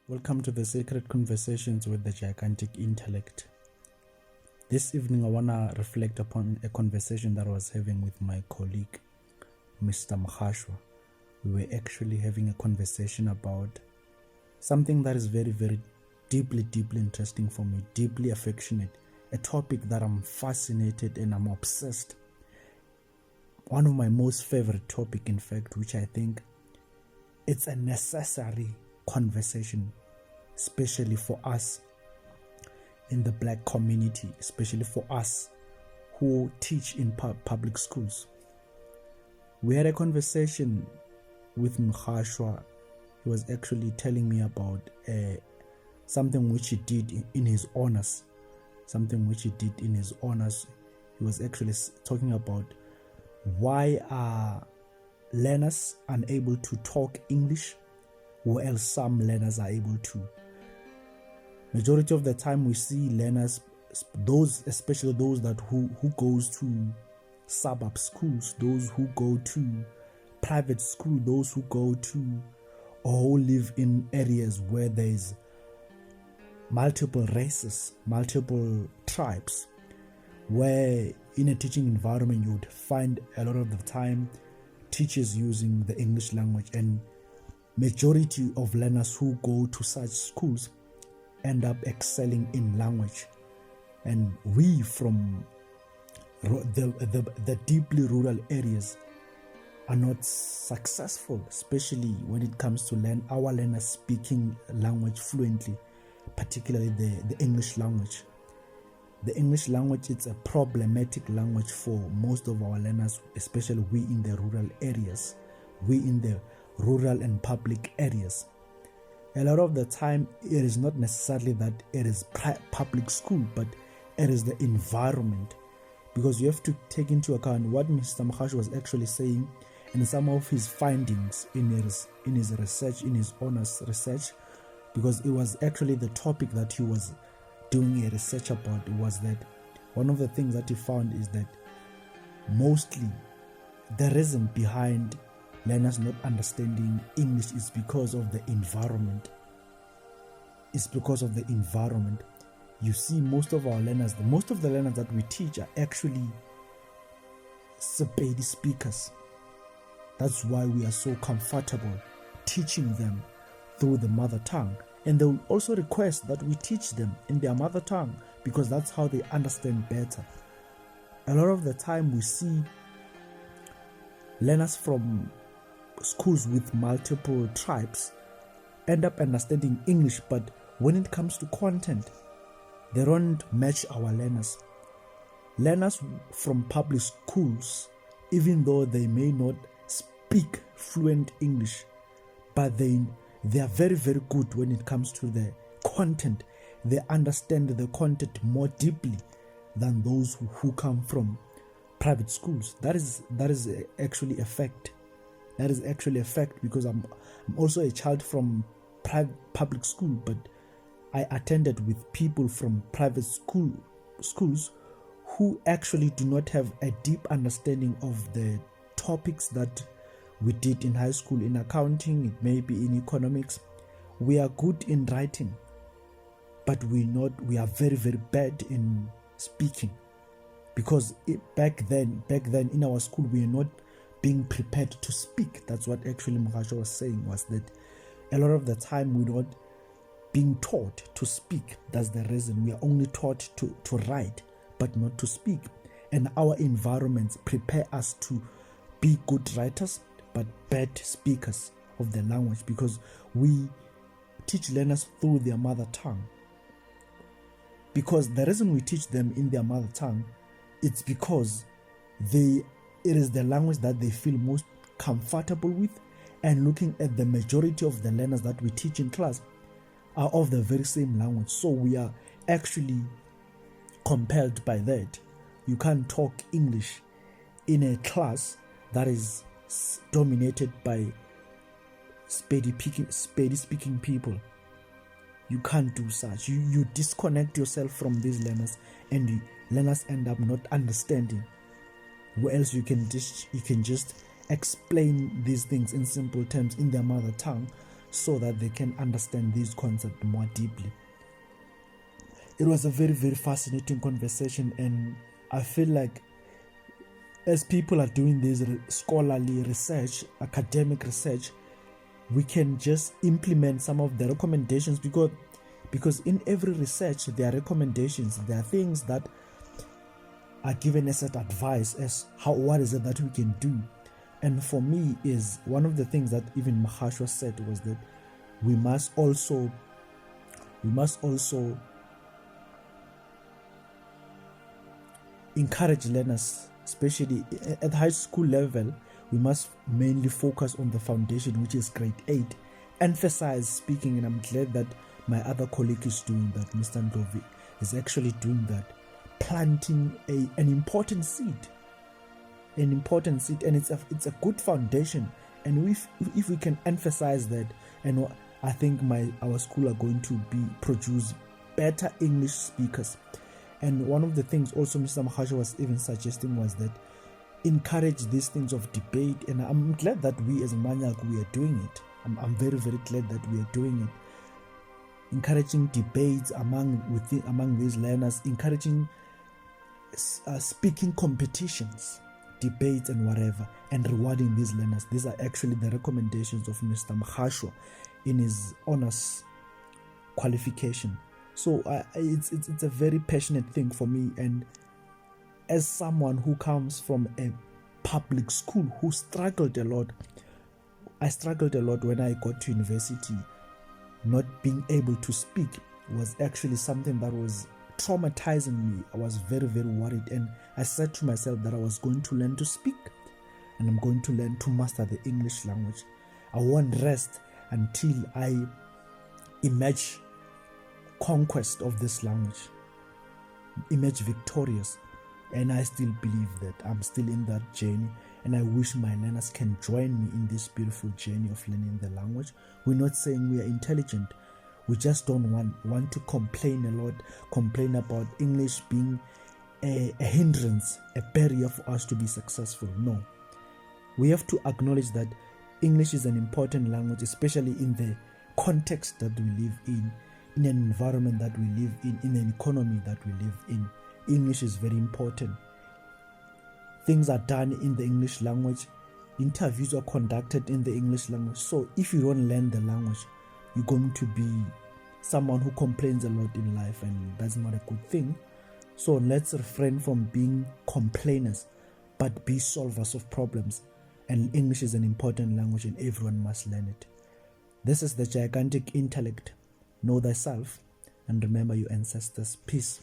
Welcome to the Sacred Conversations with the Gigantic Intellect. This evening I want to reflect upon a conversation that I was having with my colleague, Mr. Mkhashwa. We were actually having a conversation about something that is very, very deeply interesting for me, deeply affectionate, a topic that I'm fascinated and I'm obsessed. One of my most favorite topic, in fact, which I think it's a necessary conversation, especially for us in the black community, especially for us who teach in public schools. We had a conversation with Mkhashwa. He was actually telling me about something which he did in his honors. He was actually talking about why are learners unable to talk English, while some learners are able to. Majority of the time we see learners, especially those who goes to suburb schools, those who go to private school, those who go to or who live in areas where there's multiple races, multiple tribes, where in a teaching environment you would find a lot of the time teachers using the English language, and majority of learners who go to such schools end up excelling in language. And we from the deeply rural areas are not successful, especially when it comes to our learners speaking language fluently, particularly the English language. The English language, it's a problematic language for most of our learners, especially we in the rural areas, we in the rural and public areas. A lot of the time, it is not necessarily that it is public school, but it is the environment. Because you have to take into account what Mr. Mkhashwa was actually saying and some of his findings in his research, in his honors research, because it was actually the topic that he was doing a research about. It was that one of the things that he found is that mostly the reason behind learners not understanding English is because of the environment. You see, most of the learners that we teach are actually Sepedi speakers. That's why we are so comfortable teaching them through the mother tongue. And they will also request that we teach them in their mother tongue because that's how they understand better. A lot of the time we see learners from schools with multiple tribes end up understanding English, but when it comes to content, they don't match our learners. Learners from public schools, even though they may not speak fluent English, but they are very, very good when it comes to the content. They understand the content more deeply than those who come from private schools. That is actually a fact. That is actually a fact, because I'm also a child from public school, but I attended with people from private schools who actually do not have a deep understanding of the topics that we did in high school. In accounting, it may be in economics. We are good in writing, but we are very, very bad in speaking, because back then in our school we are not being prepared to speak. That's what actually Mkhashwa was saying, was that a lot of the time we're not being taught to speak. That's the reason. We are only taught to write, but not to speak. And our environments prepare us to be good writers, but bad speakers of the language, because we teach learners through their mother tongue. Because the reason we teach them in their mother tongue, it's because it is the language that they feel most comfortable with. And looking at the majority of the learners that we teach in class are of the very same language. So we are actually compelled by that. You can't talk English in a class that is dominated by Sepedi speaking people. You can't do such. You disconnect yourself from these learners, and learners end up not understanding. Where else you can just explain these things in simple terms in their mother tongue, so that they can understand these concepts more deeply. It was a very, very fascinating conversation, and I feel like as people are doing this scholarly research, academic research, we can just implement some of the recommendations, because in every research there are recommendations, there are things that are given as an advice as what is it that we can do. And for me, is one of the things that even Mahashwa said was that we must also encourage learners, especially at high school level. We must mainly focus on the foundation, which is grade 8, emphasize speaking, and I'm glad that my other colleague is doing that. Mr. Ndovi is actually doing that, planting an important seed, and it's a good foundation. And if we can emphasize that, and I think our school are going to produce better English speakers. And one of the things also Mr. Mahasha was even suggesting was that encourage these things of debate, and I'm glad that we as Manyak, we are doing it. I'm very, very glad that we are doing it. Encouraging debates among these learners, encouraging speaking competitions, debates and whatever, and rewarding these learners. These are actually the recommendations of Mr. Mahashwa in his honors qualification. So it's a very passionate thing for me, and as someone who comes from a public school who struggled a lot, I struggled a lot when I got to university. Not being able to speak was actually something that was traumatizing me. I was very, very worried, and I said to myself that I was going to learn to speak, and I'm going to learn to master the English language. I won't rest until I emerge conquest of this language, emerge victorious. And I still believe that I'm still in that journey, and I wish my learners can join me in this beautiful journey of learning the language. We're not saying we are intelligent. We just don't want to complain a lot, complain about English being a hindrance, a barrier for us to be successful. No. We have to acknowledge that English is an important language, especially in the context that we live in an environment that we live in an economy that we live in. English is very important. Things are done in the English language. Interviews are conducted in the English language. So if you don't learn the language, you're going to be someone who complains a lot in life, and that's not a good thing. So let's refrain from being complainers, but be solvers of problems. And English is an important language, and everyone must learn it. This is the gigantic intellect. Know thyself, and remember your ancestors. Peace.